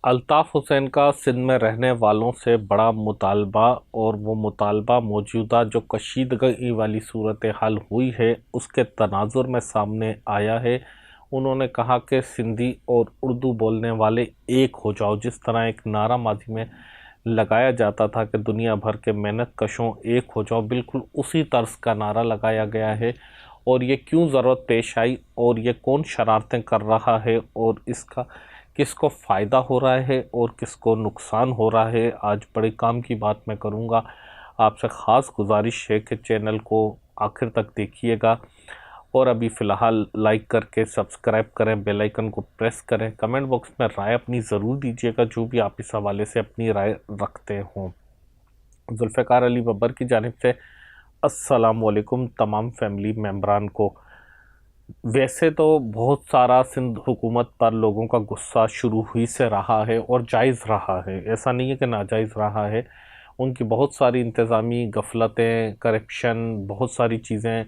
अल्ताफ़ हुसैन का सिंध में रहने वालों से बड़ा मुतालबा और वो मुतालबा मौजूदा जो कशीदगी वाली सूरत हाल हुई है उसके तनाजुर में सामने आया है। उन्होंने कहा कि सिंधी और उर्दू बोलने वाले एक हो जाओ। जिस तरह एक नारा माजी में लगाया जाता था कि दुनिया भर के मेहनत कशों एक हो जाओ, बिल्कुल उसी तर्ज का नारा लगाया गया है। और ये क्यों ज़रूरत पेश आई और ये कौन शरारतें कर रहा है और इसका किसको फ़ायदा हो रहा है और किसको नुकसान हो रहा है, आज बड़े काम की बात मैं करूँगा। आपसे ख़ास गुजारिश है कि चैनल को आखिर तक देखिएगा और अभी फ़िलहाल लाइक करके सब्सक्राइब करें, बेल आइकन को प्रेस करें। कमेंट बॉक्स में राय अपनी ज़रूर दीजिएगा जो भी आप इस हवाले से अपनी राय रखते हों। जुल्फ़िकार अली बब्बर की जानिब से अस्सलाम वालेकुम तमाम फैमिली मेम्बरान को। वैसे तो बहुत सारा सिंध हुकूमत पर लोगों का गुस्सा शुरू हुई से रहा है और जायज़ रहा है, ऐसा नहीं है कि नाजायज़ रहा है। उनकी बहुत सारी इंतज़ामी गफलतें, करप्शन, बहुत सारी चीज़ें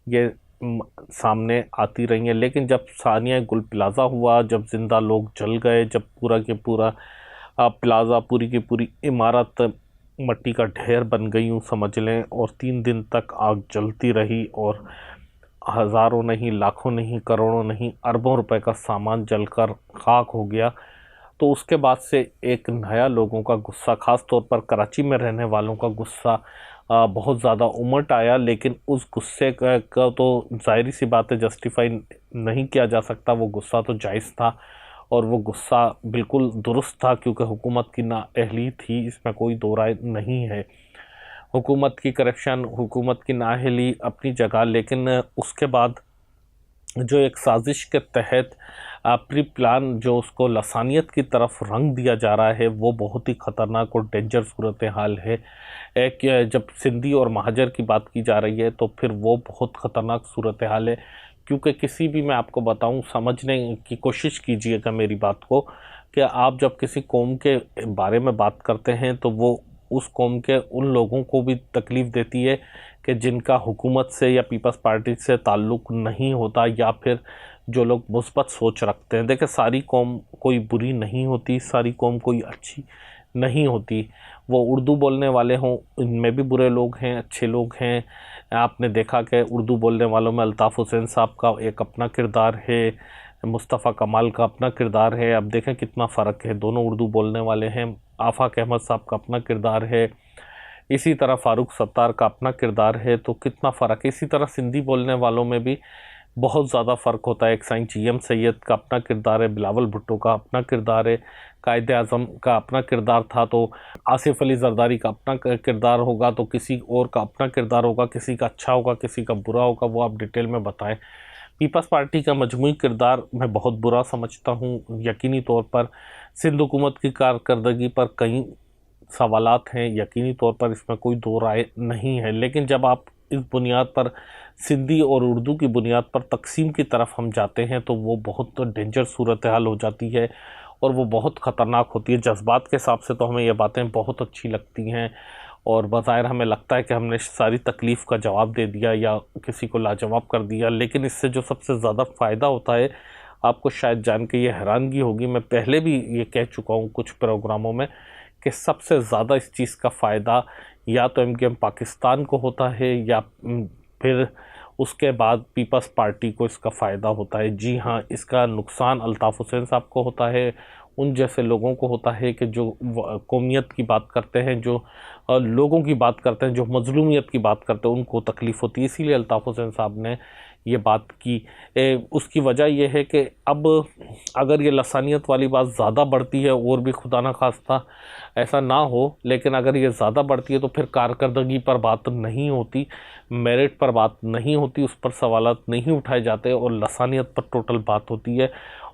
ये सामने आती रही हैं। लेकिन जब सानिया गुल प्लाज़ा हुआ, जब ज़िंदा लोग जल गए, जब पूरा के पूरा प्लाज़ा, पूरी की पूरी इमारत मट्टी का ढेर बन गई यूँ समझ लें, और 3 दिन तक आग जलती रही और हज़ारों नहीं, लाखों नहीं, करोड़ों नहीं, अरबों रुपए का सामान जलकर खाक हो गया। तो उसके बाद से एक नया लोगों का गुस्सा, ख़ास तौर पर कराची में रहने वालों का गुस्सा बहुत ज़्यादा उमट आया। लेकिन उस गुस्से का तो ज़ाहिर सी बात है जस्टिफाई नहीं किया जा सकता। वो गुस्सा तो जायज़ था और वो गुस्सा बिल्कुल दुरुस्त था, क्योंकि हुकूमत की नाअहली थी, इसमें कोई दो राय नहीं है। हुकूमत की करप्शन, हुकूमत की नाअहली अपनी जगह, लेकिन उसके बाद जो एक साजिश के तहत प्री प्लान जो उसको लसानियत की तरफ रंग दिया जा रहा है, वो बहुत ही ख़तरनाक और डेंजर सूरत हाल है। एक जब सिंधी और महाजर की बात की जा रही है तो फिर वो बहुत ख़तरनाक सूरत हाल है। क्योंकि किसी भी, मैं आपको बताऊं, समझने की कोशिश कीजिएगा मेरी बात को, कि आप जब किसी कौम के बारे में बात करते हैं तो वो उस कौम के उन लोगों को भी तकलीफ़ देती है कि जिनका हुकूमत से या पीपल्स पार्टी से ताल्लुक़ नहीं होता, या फिर जो लोग मुस्बत सोच रखते हैं। देखिए, सारी कौम कोई बुरी नहीं होती, सारी कौम कोई अच्छी नहीं होती। वो उर्दू बोलने वाले हों, इनमें भी बुरे लोग हैं, अच्छे लोग हैं। आपने देखा कि उर्दू बोलने वालों में अल्ताफ़ हुसैन साहब का एक अपना किरदार है, मुस्तफ़ा कमाल का अपना किरदार है। अब देखें कितना फ़र्क है, दोनों उर्दू बोलने वाले हैं। आफ़ाक़ अहमद साहब का अपना किरदार है, इसी तरह फ़ारूक सत्तार का अपना किरदार है। तो कितना फ़र्क है। इसी तरह सिंधी बोलने वालों में भी बहुत ज़्यादा फ़र्क होता है। एक साईं GM सैयद का अपना किरदार है, बिलावल भुट्टो का अपना किरदार है, कायदे आज़म का अपना किरदार था, तो आसिफ अली ज़रदारी का अपना किरदार होगा, तो किसी और का अपना किरदार होगा, किसी का अच्छा होगा, किसी का बुरा होगा, वो आप डिटेल में बताएं। पीपल्स पार्टी का मजमूई किरदार मैं बहुत बुरा समझता हूँ। यकीनी तौर पर सिंध हुकूमत की कारकर्दगी पर कई सवालात हैं, यकीनी तौर पर इसमें कोई दो राय नहीं है। लेकिन जब आप इस बुनियाद पर, सिंधी और उर्दू की बुनियाद पर तकसीम की तरफ हम जाते हैं तो वो बहुत डेंजर सूरत हाल हो जाती है और वो बहुत ख़तरनाक होती है। जज्बात के हिसाब से तो हमें ये बातें बहुत अच्छी लगती हैं और बज़ाहिर हमें लगता है कि हमने सारी तकलीफ़ का जवाब दे दिया या किसी को लाजवाब कर दिया। लेकिन इससे जो सबसे ज़्यादा फ़ायदा होता है, आपको शायद जान के ये हैरानगी होगी, मैं पहले भी ये कह चुका हूँ कुछ प्रोग्रामों में, कि सबसे ज़्यादा इस चीज़ का फ़ायदा या तो MKM पाकिस्तान को होता है या फिर उसके बाद पीपल्स पार्टी को इसका फ़ायदा होता है। जी हाँ, इसका नुकसान अल्ताफ़ हुसैन साहब को होता है, उन जैसे लोगों को होता है कि जो कौमियत की बात करते हैं, जो लोगों की बात करते हैं, जो मज़लूमियत की बात करते हैं, उनको तकलीफ़ होती है। इसीलिए अल्ताफ़ हुसैन साहब ने ये बात की। उसकी वजह यह है कि अब अगर ये लसानियत वाली बात ज़्यादा बढ़ती है, और भी खुदा न खास्ता ऐसा ना हो, लेकिन अगर ये ज़्यादा बढ़ती है तो फिर कारकर्दगी पर बात नहीं होती, मेरिट पर बात नहीं होती, उस पर सवालात नहीं उठाए जाते और लसानियत पर टोटल बात होती है।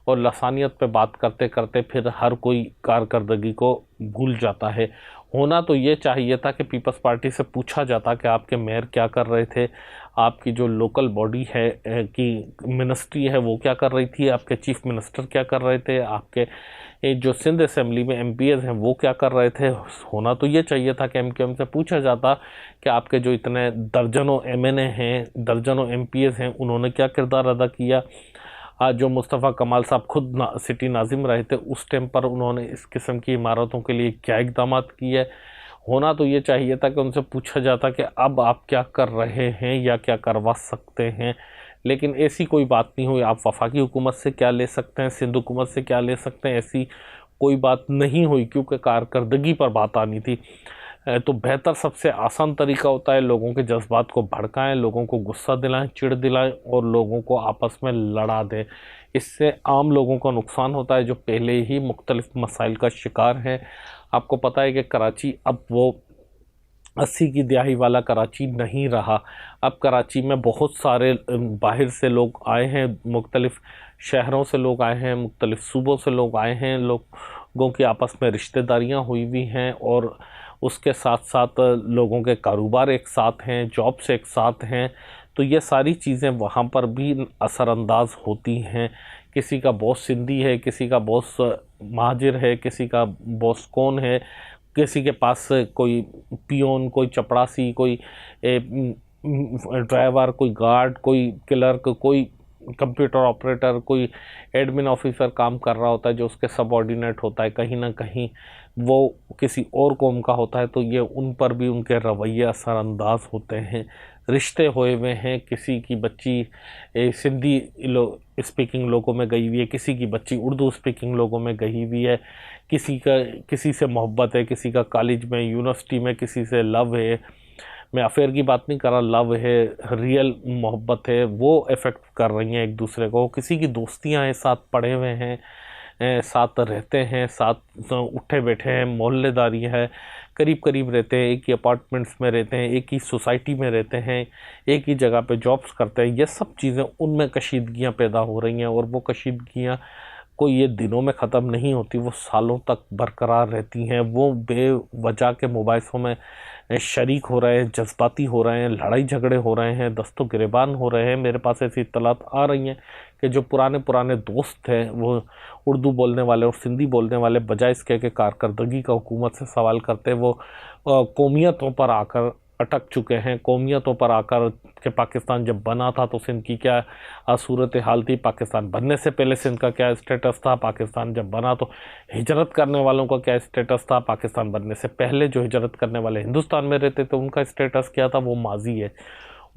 और लसानियत पे बात करते करते फिर हर कोई कारकर्दगी को भूल जाता है। होना तो ये चाहिए था कि पीपल्स पार्टी से पूछा जाता कि आपके मेयर क्या कर रहे थे, आपकी जो लोकल बॉडी है कि मिनिस्ट्री है वो क्या कर रही थी, आपके चीफ मिनिस्टर क्या कर रहे थे, आपके जो सिंध असेंबली में MPs हैं वो क्या कर रहे थे। होना तो ये चाहिए था कि MKM से पूछा जाता कि आपके जो इतने दर्जनों MNA हैं, दर्जनों MPs हैं, उन्होंने क्या किरदार अदा किया। जो मुस्तफ़ा कमाल साहब खुद सिटी नाजिम रहे थे, उस टाइम पर उन्होंने इस किस्म की इमारतों के लिए क्या इक़दाम किए। होना तो ये चाहिए था कि उनसे पूछा जाता कि अब आप क्या कर रहे हैं या क्या करवा सकते हैं, लेकिन ऐसी कोई बात नहीं हुई। आप वफाकी हुकूमत से क्या ले सकते हैं, सिंध हुकूमत से क्या ले सकते हैं, ऐसी कोई बात नहीं हुई, क्योंकि कारकर्दगी पर बात आनी थी। तो बेहतर सबसे आसान तरीका होता है लोगों के जज्बात को भड़काएं, लोगों को गुस्सा दिलाएं, चिढ़ दिलाएं और लोगों को आपस में लड़ा दें। इससे आम लोगों का नुकसान होता है जो पहले ही मुख्तलिफ मसाइल का शिकार हैं। आपको पता है कि कराची अब वो 80 की दहाई वाला कराची नहीं रहा। अब कराची में बहुत सारे बाहर से लोग आए हैं, मुख्तलिफ शहरों से लोग आए हैं, मुख्तलिफ सूबों से लोग आए हैं, लोगों की आपस में रिश्तेदारियां हुई हुई हैं और उसके साथ साथ लोगों के कारोबार एक साथ हैं, जॉब्स एक साथ हैं। तो ये सारी चीज़ें वहाँ पर भी असरअंदाज होती हैं। किसी का बॉस सिंधी है, किसी का बॉस महाजिर है, किसी का बॉस कौन है, किसी के पास कोई पियोन, कोई चपड़ासी, कोई ड्राइवर, कोई गार्ड, कोई क्लर्क, कोई कंप्यूटर ऑपरेटर, कोई एडमिन ऑफिसर काम कर रहा होता है जो उसके सबऑर्डिनेट होता है। कहीं ना कहीं वो किसी और कौम का होता है, तो ये उन पर भी उनके रवैये असरअंदाज होते हैं। रिश्ते हुए हुए हैं, किसी की बच्ची सिंधी स्पीकिंग लोगों में गई हुई है, किसी की बच्ची उर्दू स्पीकिंग लोगों में गई हुई है, किसी से मोहब्बत है, किसी का कॉलेज में, यूनिवर्सिटी में किसी से लव है। मैं अफेयर की बात नहीं कर रहा, लव है, रियल मोहब्बत है, वो इफ़ेक्ट कर रही हैं एक दूसरे को। किसी की दोस्तियां हैं, साथ पढ़े हुए हैं, साथ रहते हैं, साथ उठे बैठे हैं, मोहल्लेदारी है, करीब करीब रहते हैं, एक ही अपार्टमेंट्स में रहते हैं, एक ही सोसाइटी में रहते हैं, एक ही जगह पे जॉब्स करते हैं। ये सब चीज़ें उनमें कशीदगियाँ पैदा हो रही हैं और वो कशीदगियाँ कोई ये दिनों में ख़त्म नहीं होती, वो सालों तक बरकरार रहती हैं। वो बेवजह के मुबाहिसों में शरीक हो रहे हैं, जज्बाती हो रहे हैं, लड़ाई झगड़े हो रहे हैं, दस्तों गिरेबान हो रहे हैं। मेरे पास ऐसी इत्तलात आ रही हैं कि जो पुराने पुराने दोस्त हैं वो उर्दू बोलने वाले और सिंधी बोलने वाले, बजाय इसके कि कारकर्दगी का हुकूमत से सवाल करते, वो कौमियतों पर आकर अटक चुके हैं। कौमियतों पर आकर कि पाकिस्तान जब बना था तो सिंध की क्या सूरत हाल थी, पाकिस्तान बनने से पहले सिंध का क्या स्टेटस था, पाकिस्तान जब बना तो हिजरत करने वालों का क्या स्टेटस था, पाकिस्तान बनने से पहले जो हिजरत करने वाले हिंदुस्तान में रहते थे उनका स्टेटस क्या था। वो माजी है,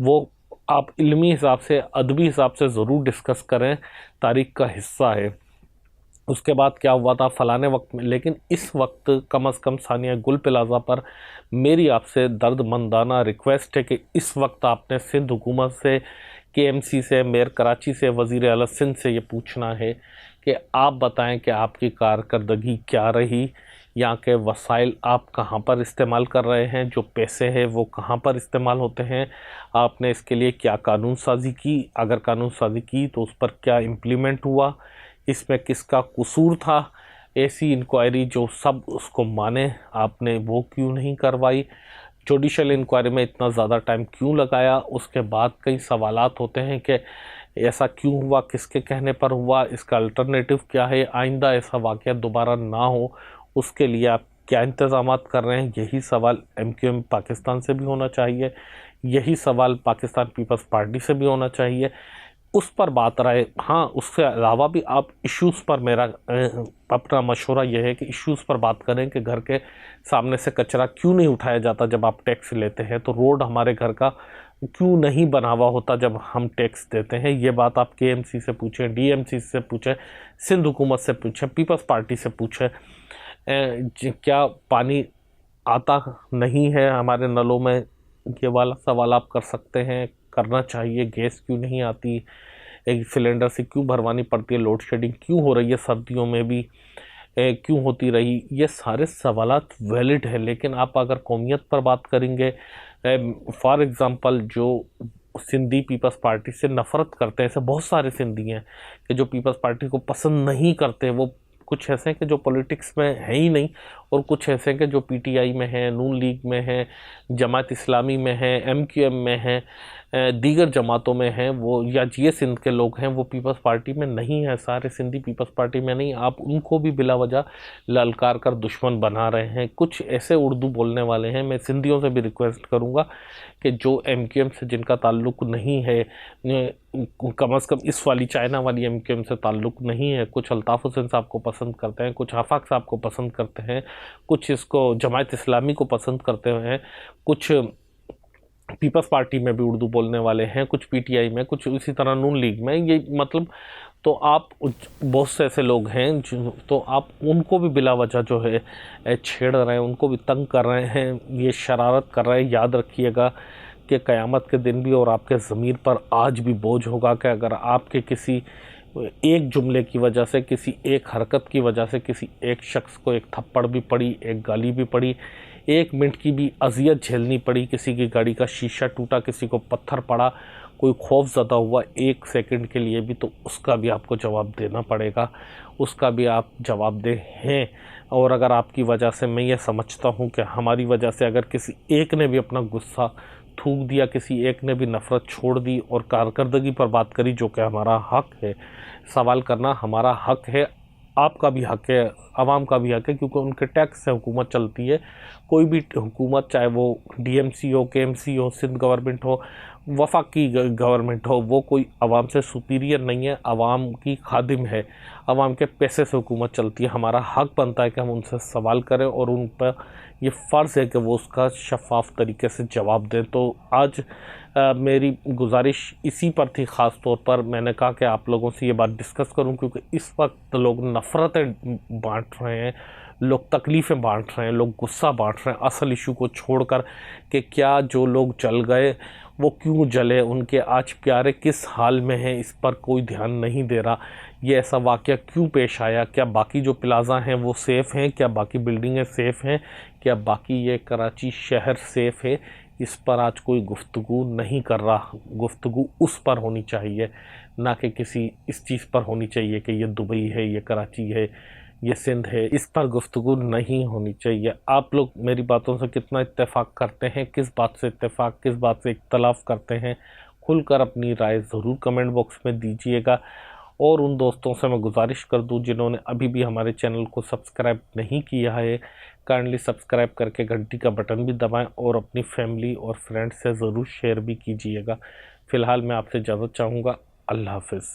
वो आप इल्मी हिसाब से, अदबी हिसाब से ज़रूर डिस्कस करें, तारीख़ का हिस्सा है। उसके बाद क्या हुआ था फ़लाने वक्त में, लेकिन इस वक्त कम अज़ कम सानिया गुल प्लाजा पर मेरी आपसे दर्दमंदाना रिक्वेस्ट है कि इस वक्त आपने सिंध हुकूमत से, KMC से, मेयर कराची से, वज़ीर आला सिंध से ये पूछना है कि आप बताएं कि आपकी कारकर्दगी क्या रही, यहाँ के वसाइल आप कहाँ पर इस्तेमाल कर रहे हैं, जो पैसे हैं वो कहाँ पर इस्तेमाल होते हैं, आपने इसके लिए क्या कानून साजी की, अगर कानून साजी की तो उस पर क्या इम्प्लीमेंट हुआ, इसमें किसका कसूर था। ऐसी इंक्वायरी जो सब उसको माने, आपने वो क्यों नहीं करवाई। जुडिशल इंक्वायरी में इतना ज़्यादा टाइम क्यों लगाया। उसके बाद कई सवालात होते हैं कि ऐसा क्यों हुआ, किसके कहने पर हुआ, इसका अल्टरनेटिव क्या है, आइंदा ऐसा वाक़या दोबारा ना हो उसके लिए आप क्या इंतज़ाम कर रहे हैं। यही सवाल MQM पाकिस्तान से भी होना चाहिए, यही सवाल पाकिस्तान पीपल्स पार्टी से भी होना चाहिए। उस पर बात रहे। हाँ, उसके अलावा भी आप इश्यूज़ पर, मेरा अपना मशवरा यह है कि इश्यूज़ पर बात करें कि घर के सामने से कचरा क्यों नहीं उठाया जाता जब आप टैक्स लेते हैं, तो रोड हमारे घर का क्यों नहीं बना हुआ होता जब हम टैक्स देते हैं। ये बात आप KMC से पूछें, DMC से पूछें, सिंध हुकूमत से पूछें, पीपल्स पार्टी से पूछें। क्या पानी आता नहीं है हमारे नलों में, ये वाला सवाल आप कर सकते हैं, करना चाहिए। गैस क्यों नहीं आती, एक सिलेंडर से क्यों भरवानी पड़ती है, लोड शेडिंग क्यों हो रही है सर्दियों में भी, क्यों होती रही। ये सारे सवालात वैलिड है, लेकिन आप अगर कौमियत पर बात करेंगे, फॉर एग्ज़ाम्पल जो सिंधी पीपल्स पार्टी से नफ़रत करते हैं, ऐसे बहुत सारे सिंधी हैं कि जो पीपल्स पार्टी को पसंद नहीं करते, वो कुछ ऐसे हैं कि जो पॉलिटिक्स में है ही नहीं और कुछ ऐसे हैं कि जो पीटीआई में हैं, नून लीग में हैं, जमात इस्लामी में हैं, एमक्यूएम में हैं, दीगर जमातों में हैं, वो या ये सिंध के लोग हैं, वो पीपल्स पार्टी में नहीं है, सारे सिंधी पीपल्स पार्टी में नहीं। आप उनको भी बिला वजह ललकार कर दुश्मन बना रहे हैं। कुछ ऐसे उर्दू बोलने वाले हैं, मैं सिंधियों से भी रिक्वेस्ट करूंगा कि जो एमक्यूएम से जिनका ताल्लुक नहीं है, कम अज़ कम इस वाली चाइना वाली एमक्यूएम से ताल्लुक नहीं है, कुछ अल्ताफ़ हुसैन साहब को पसंद करते हैं, कुछ आफाक साहब को पसंद करते हैं, कुछ इसको जमात इस्लामी को पसंद करते हैं, कुछ पीपल्स पार्टी में भी उर्दू बोलने वाले हैं, कुछ पीटीआई में, कुछ इसी तरह नून लीग में, ये मतलब तो आप बहुत से ऐसे लोग हैं जो, तो आप उनको भी बिला वजह जो है छेड़ रहे हैं, उनको भी तंग कर रहे हैं, ये शरारत कर रहे हैं। याद रखिएगा कि क़यामत के दिन भी और आपके ज़मीर पर आज भी बोझ होगा कि अगर आपके किसी एक जुमले की वजह से, किसी एक हरकत की वजह से किसी एक शख्स को एक थप्पड़ भी पड़ी, एक गाली भी पड़ी, 1 मिनट की भी अजियत झेलनी पड़ी, किसी की गाड़ी का शीशा टूटा, किसी को पत्थर पड़ा, कोई खौफज़दा हुआ 1 सेकंड के लिए भी, तो उसका भी आपको जवाब देना पड़ेगा, उसका भी आप जवाबदेह हैं। और अगर आपकी वजह से, मैं ये समझता हूँ कि हमारी वजह से अगर किसी एक ने भी अपना गुस्सा थूक दिया, किसी एक ने भी नफ़रत छोड़ दी और कारकर्दगी पर बात करी, जो कि हमारा हक़ है, सवाल करना हमारा हक़ है, आपका भी हक़ है, आवाम का भी हक़ है, क्योंकि उनके टैक्स से हुकूमत चलती है। कोई भी हुकूमत, चाहे वो डीएमसी हो, केएमसी हो, सिंध गवर्नमेंट हो, वफाकी गवर्नमेंट हो, वो कोई आवाम से सुपीरियर नहीं है, आवाम की खादिम है, आवाम के पैसे से हुकूमत चलती है। हमारा हक़ बनता है कि हम उनसे सवाल करें और उन पर ये फ़र्ज़ है कि वो उसका शफ़ाफ़ तरीके से जवाब दें। तो आज मेरी गुजारिश इसी पर थी, ख़ास तौर पर मैंने कहा कि आप लोगों से ये बात डिस्कस करूं, क्योंकि इस वक्त लोग नफ़रतें बांट रहे हैं, लोग तकलीफ़ें बांट रहे हैं, लोग गुस्सा बांट रहे हैं असल इशू को छोड़कर, कि क्या जो लोग जल गए वो क्यों जले, उनके आज प्यारे किस हाल में हैं, इस पर कोई ध्यान नहीं दे रहा। ये ऐसा वाक़या क्यों पेश आया? क्या बाकी जो प्लाज़ा हैं वो सेफ़ हैं? क्या बाकी बिल्डिंगें सेफ़ हैं? क्या बाकी ये कराची शहर सेफ़ है? इस पर आज कोई गुफ्तगू नहीं कर रहा। गुफ्तगू उस पर होनी चाहिए, ना कि किसी इस चीज़ पर होनी चाहिए कि ये दुबई है, ये कराची है, ये सिंध है। इस पर गुफ्तगू नहीं होनी चाहिए। आप लोग मेरी बातों से कितना इत्तेफाक करते हैं, किस बात से इत्तेफाक, किस बात से इख्तलाफ करते हैं, खुलकर अपनी राय ज़रूर कमेंट बॉक्स में दीजिएगा। और उन दोस्तों से मैं गुजारिश कर दूं जिन्होंने अभी भी हमारे चैनल को सब्सक्राइब नहीं किया है, काइंडली सब्सक्राइब करके घंटी का बटन भी दबाएं और अपनी फैमिली और फ्रेंड्स से ज़रूर शेयर भी कीजिएगा। फ़िलहाल मैं आपसे इजाज़त चाहूँगा। अल्लाह हाफ़िज़।